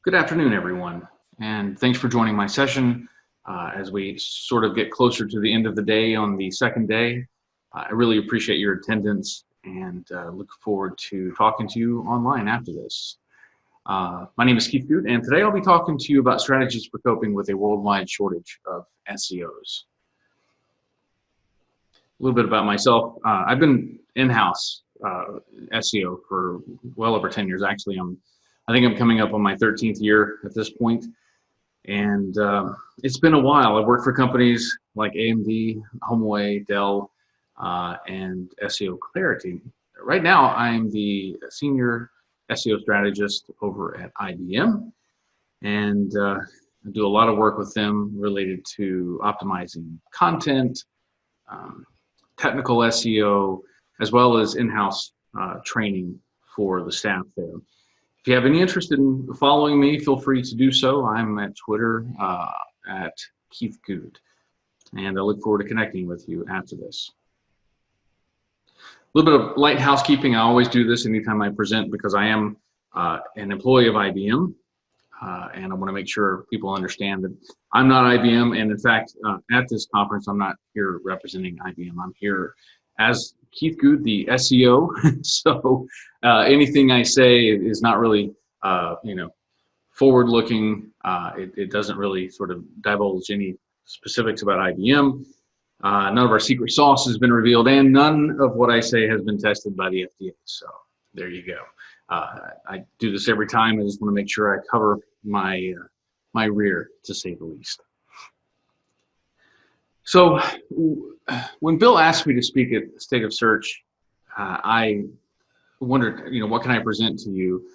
Good afternoon, everyone, and thanks for joining my session as we sort of get closer to the end of the day on the second day. I really appreciate your attendance and look forward to talking to you online after this. My name is Keith Good, and today I'll be talking to you about strategies for coping with a worldwide shortage of SEOs. A little bit about myself. I've been in-house SEO for well over 10 years. Actually, I think I'm coming up on my 13th year at this point, and it's been a while. I've worked for companies like AMD, HomeAway, Dell, and SEO Clarity. Right now, I'm the senior SEO strategist over at IBM, and I do a lot of work with them related to optimizing content, um, technical SEO, as well as in-house training for the staff there. If you have any interest in following me, feel free to do so. I'm at Twitter at Keith Good, and I look forward to connecting with you after this. A little bit of light housekeeping. I always do this anytime I present because I am an employee of IBM, and I want to make sure people understand that I'm not IBM, and in fact, at this conference, I'm not here representing IBM. I'm here as Keith Good, the SEO. So anything I say is not really, forward-looking. It doesn't really sort of divulge any specifics about IBM. None of our secret sauce has been revealed, and none of what I say has been tested by the FDA. So there you go. I do this every time. I just want to make sure I cover my rear, to say the least. So when Bill asked me to speak at State of Search, I wondered, what can I present to you?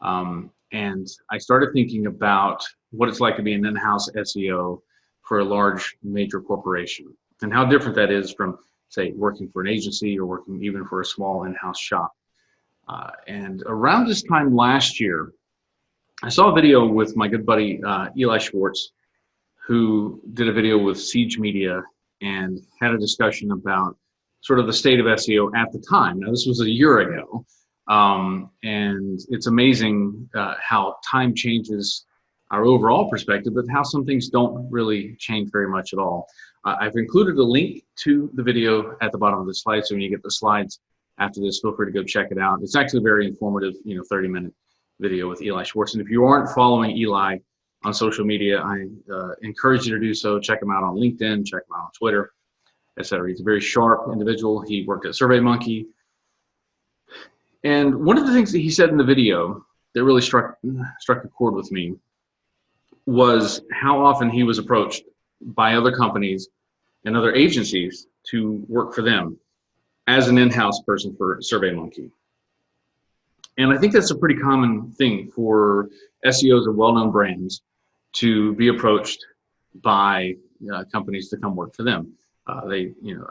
And I started thinking about what it's like to be an in-house SEO for a large major corporation and how different that is from, say, working for an agency or working even for a small in-house shop. And around this time last year, I saw a video with my good buddy Eli Schwartz, who did a video with Siege Media and had a discussion about sort of the state of SEO at the time. Now, this was a year ago, and it's amazing how time changes our overall perspective, but how some things don't really change very much at all. I've included a link to the video at the bottom of the slide, so when you get the slides after this, feel free to go check it out. It's actually a very informative, 30-minute video with Eli Schwartz. And if you aren't following Eli on social media, I encourage you to do so. Check him out on LinkedIn, check him out on Twitter, etc. He's a very sharp individual. He worked at SurveyMonkey. And one of the things that he said in the video that really struck a chord with me was how often he was approached by other companies and other agencies to work for them as an in-house person for SurveyMonkey. And I think that's a pretty common thing for SEOs of well-known brands to be approached by companies to come work for them. I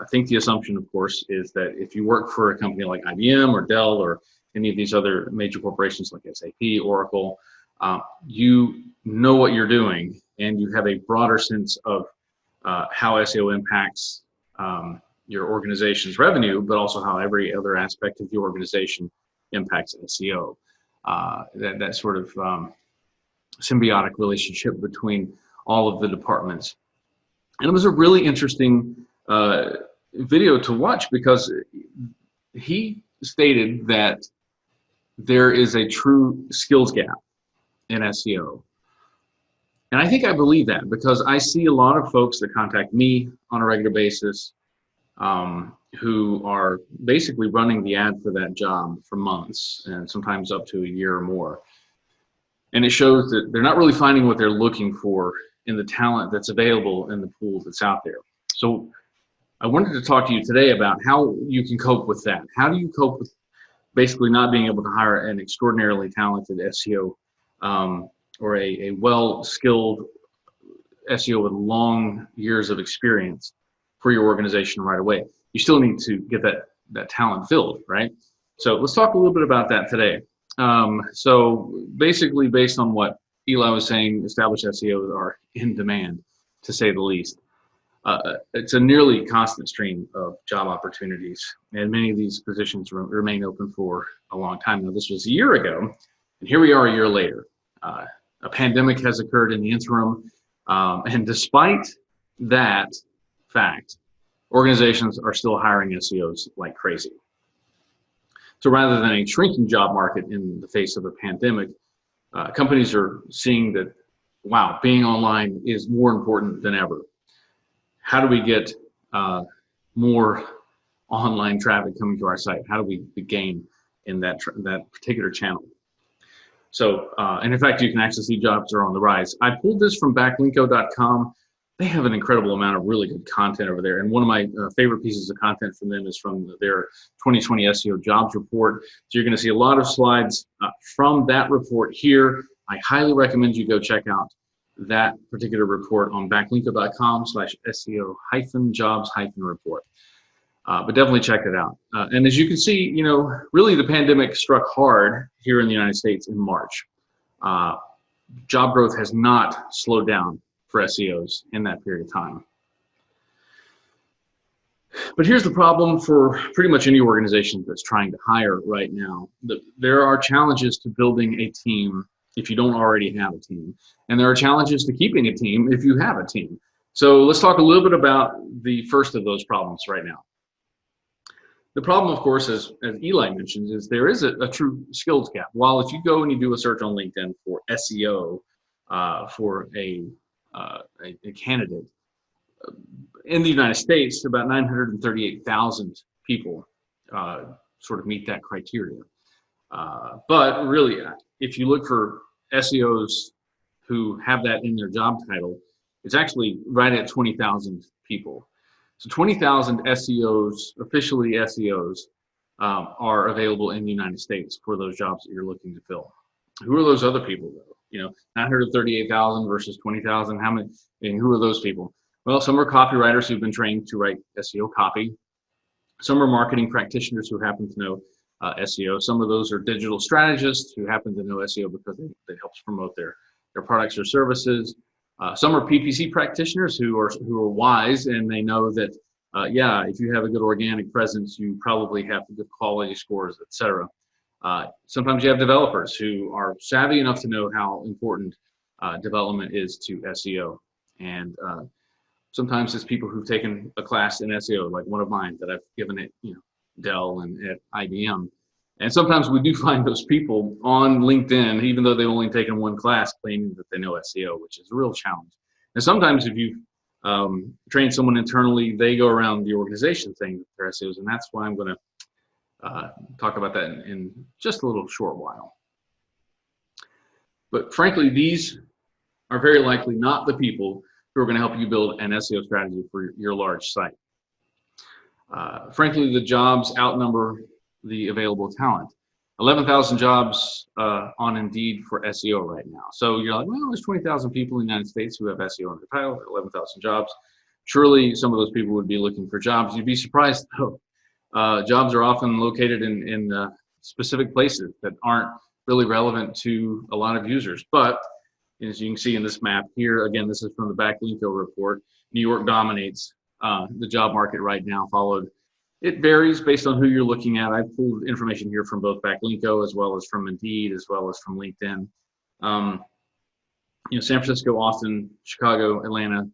think the assumption, of course, is that if you work for a company like IBM or Dell or any of these other major corporations like SAP, Oracle, you know what you're doing and you have a broader sense of how SEO impacts your organization's revenue, but also how every other aspect of the organization impacts SEO. That sort of symbiotic relationship between all of the departments. And it was a really interesting video to watch because he stated that there is a true skills gap in SEO. And I think I believe that because I see a lot of folks that contact me on a regular basis who are basically running the ad for that job for months and sometimes up to a year or more. And it shows that they're not really finding what they're looking for in the talent that's available in the pool that's out there. So I wanted to talk to you today about how you can cope with that. How do you cope with basically not being able to hire an extraordinarily talented SEO or a well-skilled SEO with long years of experience for your organization right away? You still need to get that talent filled, right? So let's talk a little bit about that today. So basically, based on what Eli was saying, established SEOs are in demand, to say the least. It's a nearly constant stream of job opportunities, and many of these positions remain open for a long time. Now, this was a year ago, and here we are a year later. A pandemic has occurred in the interim. And despite that fact, organizations are still hiring SEOs like crazy. So rather than a shrinking job market in the face of a pandemic, companies are seeing that, wow, being online is more important than ever. How do we get more online traffic coming to our site? How do we gain in that particular channel? So, and in fact, you can actually see jobs are on the rise. I pulled this from backlinko.com. They have an incredible amount of really good content over there. And one of my favorite pieces of content from them is from their 2020 SEO jobs report. So you're going to see a lot of slides from that report here. I highly recommend you go check out that particular report on backlinko.com/SEO-jobs-report. But definitely check it out. And as you can see, you know, really the pandemic struck hard here in the United States in March. Job growth has not slowed down for SEOs in that period of time. But here's the problem for pretty much any organization that's trying to hire right now. There are challenges to building a team if you don't already have a team. And there are challenges to keeping a team if you have a team. So let's talk a little bit about the first of those problems right now. The problem, of course, as Eli mentions, is there is a true skills gap. While if you go and you do a search on LinkedIn for SEO for a candidate, in the United States, about 938,000 people sort of meet that criteria. But really, if you look for SEOs who have that in their job title, it's actually right at 20,000 people. So 20,000 SEOs, officially SEOs, are available in the United States for those jobs that you're looking to fill. Who are those other people, though? You know, 938,000 versus 20,000. How many? And who are those people? Well, some are copywriters who've been trained to write SEO copy. Some are marketing practitioners who happen to know SEO. Some of those are digital strategists who happen to know SEO because it helps promote their products or services. Some are PPC practitioners who are wise, and they know that yeah, if you have a good organic presence, you probably have good quality scores, etc. Sometimes you have developers who are savvy enough to know how important development is to SEO, and sometimes it's people who've taken a class in SEO, like one of mine that I've given at Dell and at IBM. And sometimes we do find those people on LinkedIn, even though they've only taken one class, claiming that they know SEO, which is a real challenge. And sometimes if you train someone internally, they go around the organization saying that they're SEOs, and that's why I'm going to talk about that in just a little short while. But frankly, these are very likely not the people who are going to help you build an SEO strategy for your large site. Frankly, the jobs outnumber the available talent. 11,000 jobs on Indeed for SEO right now. So you're like, well, there's 20,000 people in the United States who have SEO on their title, 11,000 jobs. Surely some of those people would be looking for jobs. You'd be surprised though. Jobs are often located in specific places that aren't really relevant to a lot of users. But as you can see in this map here, again, this is from the Backlinko report. New York dominates the job market right now, followed. It varies based on who you're looking at. I've pulled information here from both Backlinko as well as from Indeed, as well as from LinkedIn. San Francisco, Austin, Chicago, Atlanta,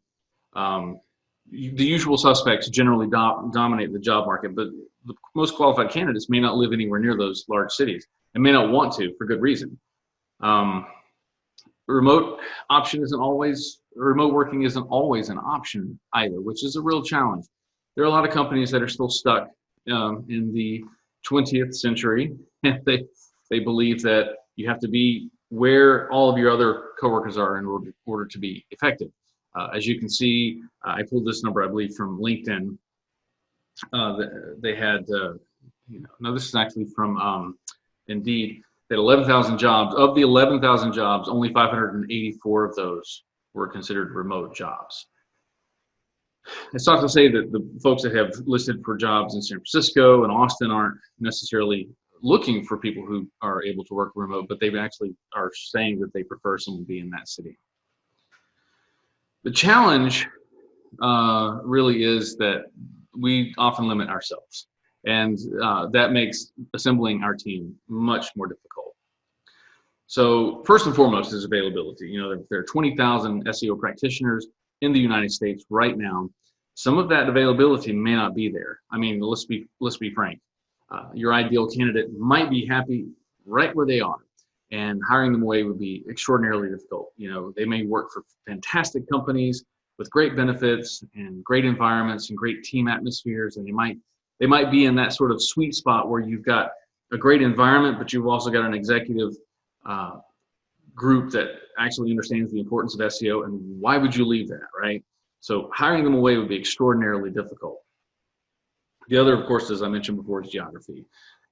the usual suspects generally dominate the job market, but the most qualified candidates may not live anywhere near those large cities and may not want to for good reason. Remote working isn't always an option either, which is a real challenge. There are a lot of companies that are still stuck in the 20th century. They believe that you have to be where all of your other coworkers are in order to be effective. As you can see, I pulled this number, I believe, from LinkedIn. They had, no, this is actually from Indeed. They had 11,000 jobs. Of the 11,000 jobs, only 584 of those were considered remote jobs. It's not to say that the folks that have listed for jobs in San Francisco and Austin aren't necessarily looking for people who are able to work remote, but they actually are saying that they prefer someone to be in that city. The challenge really is that we often limit ourselves, and that makes assembling our team much more difficult. So first and foremost is availability. You know, there are 20,000 SEO practitioners in the United States right now. Some of that availability may not be there. I mean, let's be frank. Your ideal candidate might be happy right where they are, and hiring them away would be extraordinarily difficult. You know, they may work for fantastic companies with great benefits and great environments and great team atmospheres, and they might be in that sort of sweet spot where you've got a great environment, but you've also got an executive uh, group that actually understands the importance of SEO, and why would you leave that, right? So hiring them away would be extraordinarily difficult. The other, of course, as I mentioned before, is geography.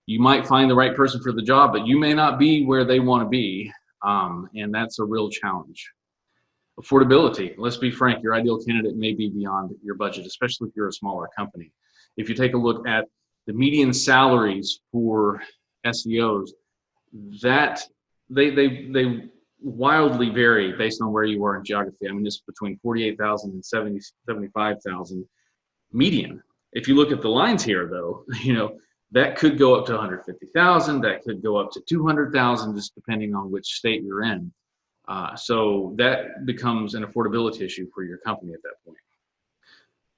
You might find the right person for the job, but you may not be where they want to be, and that's a real challenge. Affordability. Let's be frank, your ideal candidate may be beyond your budget, especially if you're a smaller company. If you take a look at the median salaries for SEOs, that they wildly vary based on where you are in geography. I mean, it's between 48,000 and 75,000 median. If you look at the lines here, though, you know, that could go up to 150,000, that could go up to 200,000, just depending on which state you're in. So that becomes an affordability issue for your company at that point.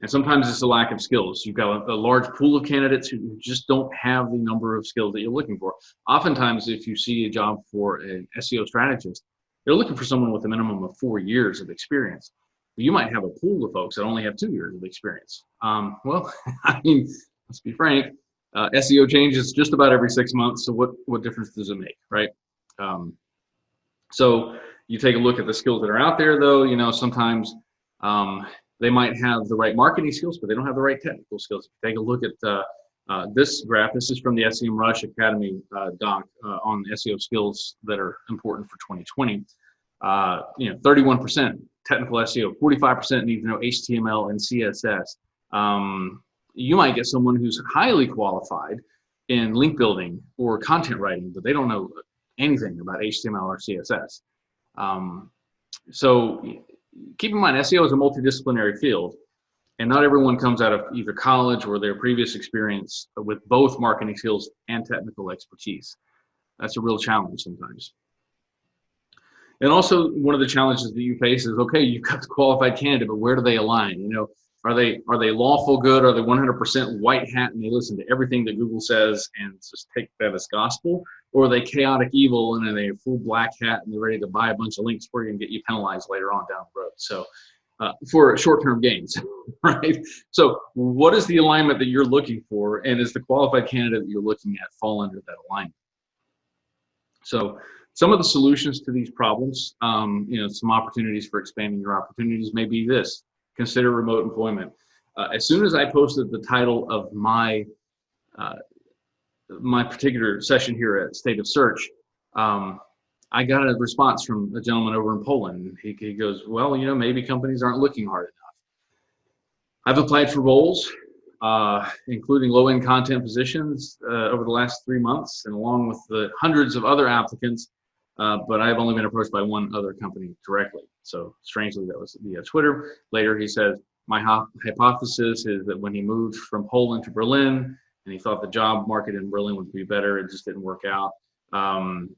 And sometimes it's a lack of skills. You've got a large pool of candidates who just don't have the number of skills that you're looking for. Oftentimes, if you see a job for an SEO strategist, they're looking for someone with a minimum of 4 years of experience. You might have a pool of folks that only have 2 years of experience. Well, I mean, let's be frank, SEO changes just about every 6 months. So what difference does it make, right? So you take a look at the skills that are out there, though. You know, sometimes they might have the right marketing skills, but they don't have the right technical skills. If you take a look at this graph, this is from the SEMrush Academy doc on SEO skills that are important for 2020. You know, 31% technical SEO, 45% need to know HTML and CSS. You might get someone who's highly qualified in link building or content writing, but they don't know anything about HTML or CSS. So keep in mind, SEO is a multidisciplinary field, and not everyone comes out of either college or their previous experience with both marketing skills and technical expertise. That's a real challenge sometimes. And also, one of the challenges that you face is, okay, you've got the qualified candidate, but where do they align? You know, are they lawful good? Are they 100% white hat and they listen to everything that Google says and just take that as gospel? Or are they chaotic evil and then they're full black hat and they're ready to buy a bunch of links for you and get you penalized later on down the road? So for short-term gains, right? So what is the alignment that you're looking for, and is the qualified candidate that you're looking at fall under that alignment? So some of the solutions to these problems, you know, some opportunities for expanding your opportunities may be this: consider remote employment. As soon as I posted the title of my my particular session here at State of Search, I got a response from a gentleman over in Poland. He goes, well, you know, maybe companies aren't looking hard enough. I've applied for roles, including low-end content positions over the last 3 months, and along with the hundreds of other applicants, but I've only been approached by one other company directly. So strangely, that was via Twitter. Later, he says, my hypothesis is that when he moved from Poland to Berlin, and he thought the job market in Berlin would be better, it just didn't work out.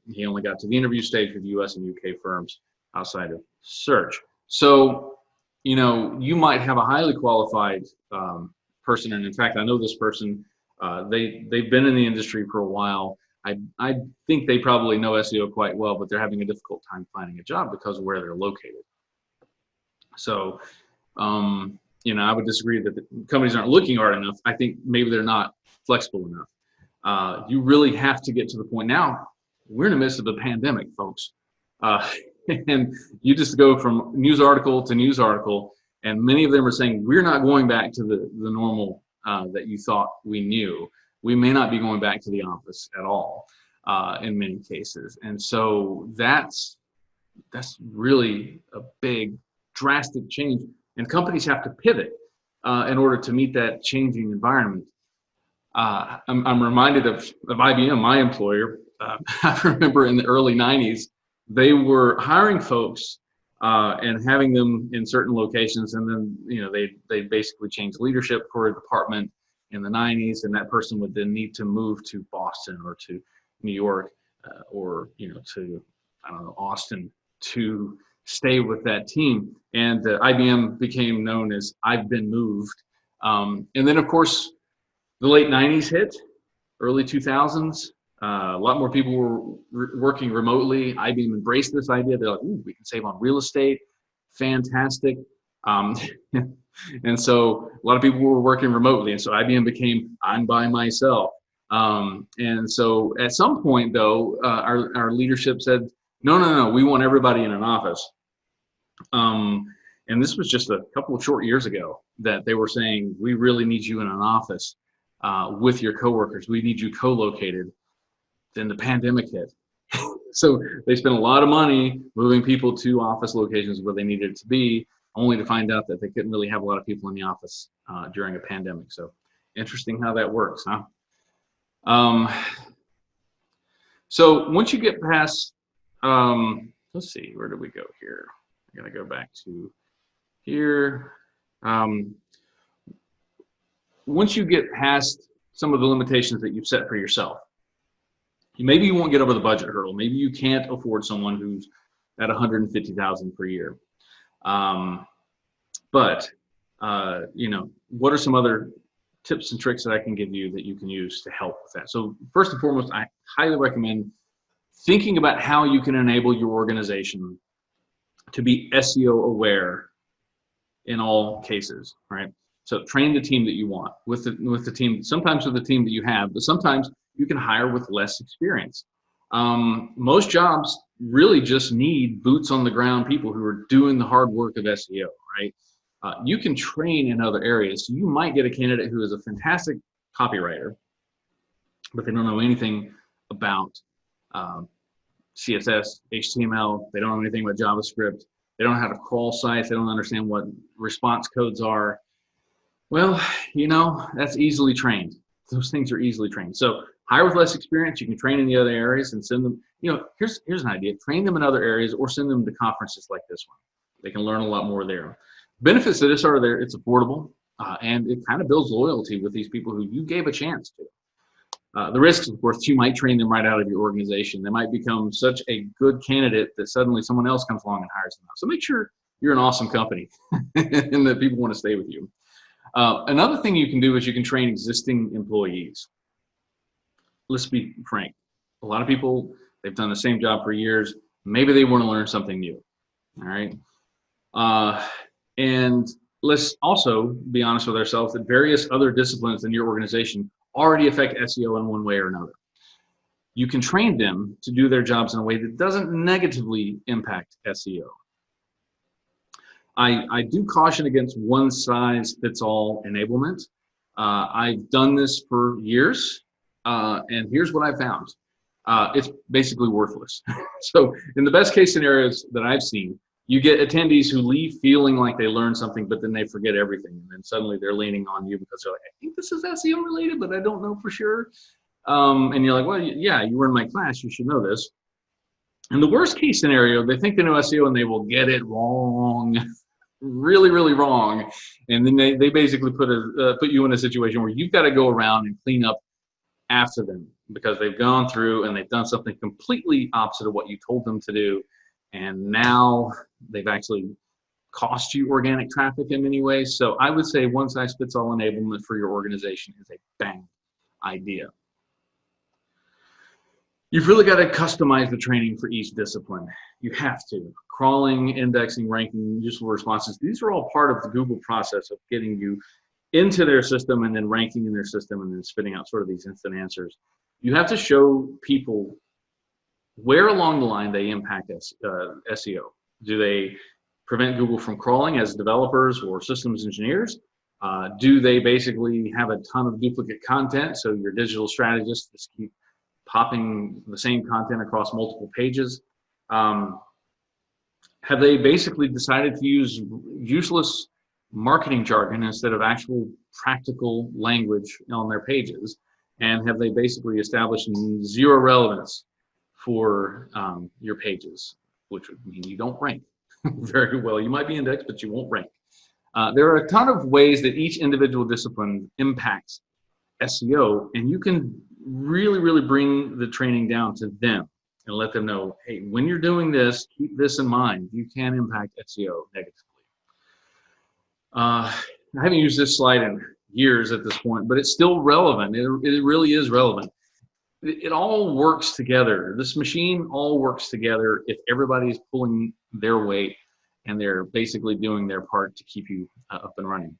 He only got to the interview stage with US and UK firms outside of search. So, you know, you might have a highly qualified person, and in fact, I know this person. They've been in the industry for a while. I think they probably know SEO quite well, but they're having a difficult time finding a job because of where they're located. So, you know, I would disagree that the companies aren't looking hard enough. I think maybe they're not flexible enough. You really have to get to the point now. We're in the midst of a pandemic, folks. And you just go from news article to news article, and many of them are saying, we're not going back to the normal that you thought we knew. We may not be going back to the office at all in many cases. And so that's really a big, drastic change. And companies have to pivot in order to meet that changing environment. I'm reminded of IBM, my employer. I remember in the early 90s, they were hiring folks and having them in certain locations, and then, you know, they basically changed leadership for a department in the 90s, and that person would then need to move to Boston or to New York or, you know, to I don't know, Austin to stay with that team. And IBM became known as I've Been Moved. And then, of course, the late 90s hit, early 2000s. A lot more people were working remotely. IBM embraced this idea. They're like, ooh, we can save on real estate. Fantastic. Um, and so a lot of people were working remotely. And so IBM became I'm by myself. And so at some point, though, our leadership said, no, we want everybody in an office. And this was just a couple of short years ago that they were saying, we really need you in an office with your coworkers. We need you co-located. Then the pandemic hit. So they spent a lot of money moving people to office locations where they needed to be, only to find out that they couldn't really have a lot of people in the office during a pandemic. So interesting how that works, huh? So once you get past, let's see, where did we go here? I'm gonna go back to here. Once you get past some of the limitations that you've set for yourself, maybe you won't get over the budget hurdle. Maybe you can't afford someone who's at $150,000 per year. But you know, what are some other tips and tricks that I can give you that you can use to help with that? So first and foremost, I highly recommend thinking about how you can enable your organization to be SEO aware in all cases, right? So train the team that you want with the team, sometimes with the team that you have, but sometimes you can hire with less experience. Most jobs really just need boots on the ground people who are doing the hard work of SEO, right? You can train in other areas. So you might get a candidate who is a fantastic copywriter, but they don't know anything about CSS, HTML. They don't know anything about JavaScript. They don't know how to crawl sites. They don't understand what response codes are. Well, you know, that's easily trained. Those things are easily trained. So hire with less experience. You can train in the other areas and send them, you know, here's an idea. Train them in other areas or send them to conferences like this one. They can learn a lot more there. Benefits of this are there. It's affordable and it kind of builds loyalty with these people who you gave a chance to. The risks, of course, you might train them right out of your organization. They might become such a good candidate that suddenly someone else comes along and hires them out. So make sure you're an awesome company and that people want to stay with you. Another thing you can do is you can train existing employees. Let's be frank. A lot of people, they've done the same job for years. Maybe they want to learn something new, all right? And let's also be honest with ourselves that various other disciplines in your organization already affect SEO in one way or another. You can train them to do their jobs in a way that doesn't negatively impact SEO. I do caution against one-size-fits-all enablement. I've done this for years, and here's what I found. It's basically worthless. So in the best case scenarios that I've seen, you get attendees who leave feeling like they learned something, but then they forget everything. And then suddenly they're leaning on you because they're like, I think this is SEO related, but I don't know for sure. And you're like, well, yeah, you were in my class. You should know this. In the worst case scenario, they think they know SEO and they will get it wrong, really, really wrong. And then they basically put you in a situation where you've got to go around and clean up after them because they've gone through and they've done something completely opposite of what you told them to do. And now they've actually cost you organic traffic in many ways. So I would say one-size-fits-all enablement for your organization is a bang idea. You've really got to customize the training for each discipline. You have to. Crawling, indexing, ranking, useful responses, these are all part of the Google process of getting you into their system and then ranking in their system and then spitting out sort of these instant answers. You have to show people where along the line they impact SEO. Do they prevent Google from crawling as developers or systems engineers? Do they basically have a ton of duplicate content so your digital strategists just keep popping the same content across multiple pages? Have they basically decided to use useless marketing jargon instead of actual practical language on their pages? And have they basically established zero relevance for your pages, which would mean you don't rank very well. You might be indexed, but you won't rank. There are a ton of ways that each individual discipline impacts SEO, and you can really, really bring the training down to them. and let them know, hey, when you're doing this, keep this in mind. You can impact SEO negatively. I haven't used this slide in years at this point, but it's still relevant. It really is relevant. It all works together. This machine all works together if everybody's pulling their weight and they're basically doing their part to keep you up and running.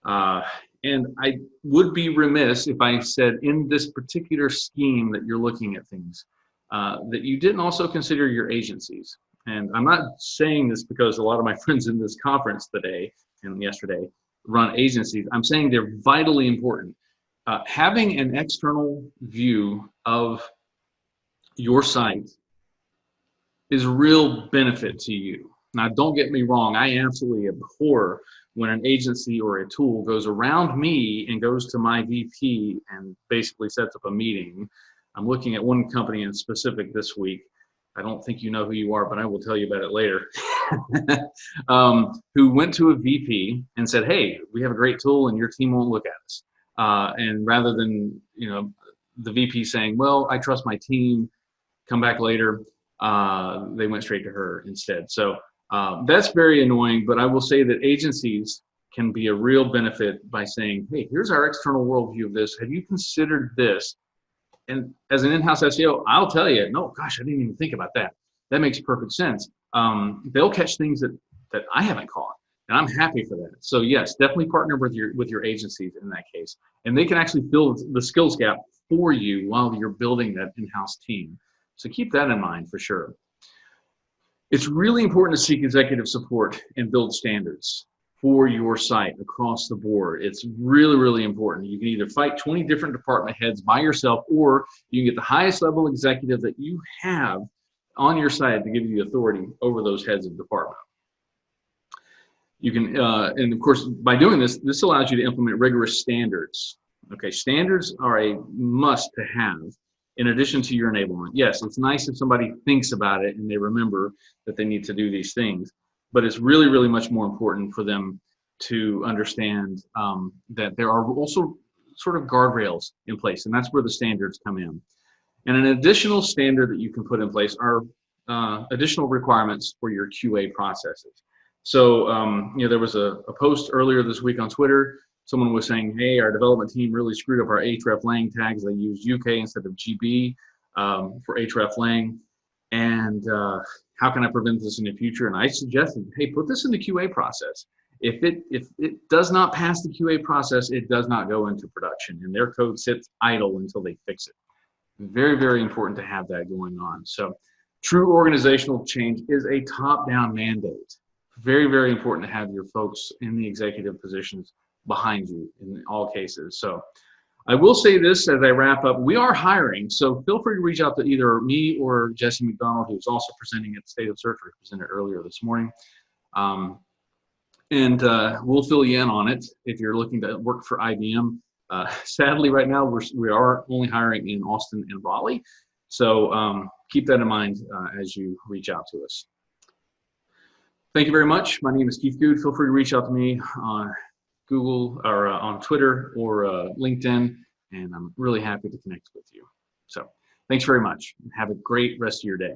And I would be remiss if I said in this particular scheme that you're looking at things, that you didn't also consider your agencies. And I'm not saying this because a lot of my friends in this conference today and yesterday run agencies. I'm saying they're vitally important. Having an external view of your site is a real benefit to you. Now, don't get me wrong, I absolutely abhor when an agency or a tool goes around me and goes to my VP and basically sets up a meeting. I'm looking at one company in specific this week. I don't think you know who you are, but I will tell you about it later. Who went to a VP and said, hey, we have a great tool and your team won't look at us. And rather than, the VP saying, well, I trust my team, come back later, they went straight to her instead. So that's very annoying, but I will say that agencies can be a real benefit by saying, hey, here's our external worldview of this. Have you considered this? And as an in-house SEO, I'll tell you, no, gosh, I didn't even think about that. That makes perfect sense. They'll catch things that I haven't caught, and I'm happy for that. So yes, definitely partner with your agencies in that case, and they can actually fill the skills gap for you while you're building that in-house team. So keep that in mind for sure. It's really important to seek executive support and build standards for your site across the board. It's really, really important. You can either fight 20 different department heads by yourself, or you can get the highest level executive that you have on your site to give you the authority over those heads of department. You can, and of course, by doing this, this allows you to implement rigorous standards. Okay, standards are a must to have in addition to your enablement. Yes, it's nice if somebody thinks about it and they remember that they need to do these things, but it's really, really much more important for them to understand that there are also sort of guardrails in place, and that's where the standards come in. And an additional standard that you can put in place are additional requirements for your QA processes. So, there was a post earlier this week on Twitter. Someone was saying, hey, our development team really screwed up our hreflang tags. They used UK instead of GB for hreflang. And how can I prevent this in the future? And I suggested, hey, put this in the QA process. If it does not pass the QA process, it does not go into production, and their code sits idle until they fix it. Very, very important to have that going on. So true organizational change is a top-down mandate. Very, very important to have your folks in the executive positions behind you in all cases. So I will say this as I wrap up, we are hiring, so feel free to reach out to either me or Jesse McDonald, who's also presenting at State of Search, or presented earlier this morning. And we'll fill you in on it if you're looking to work for IBM. Sadly, right now, we are only hiring in Austin and Raleigh. So keep that in mind as you reach out to us. Thank you very much. My name is Keith Good. Feel free to reach out to me on Google or on Twitter or LinkedIn, and I'm really happy to connect with you. So thanks very much. Have a great rest of your day.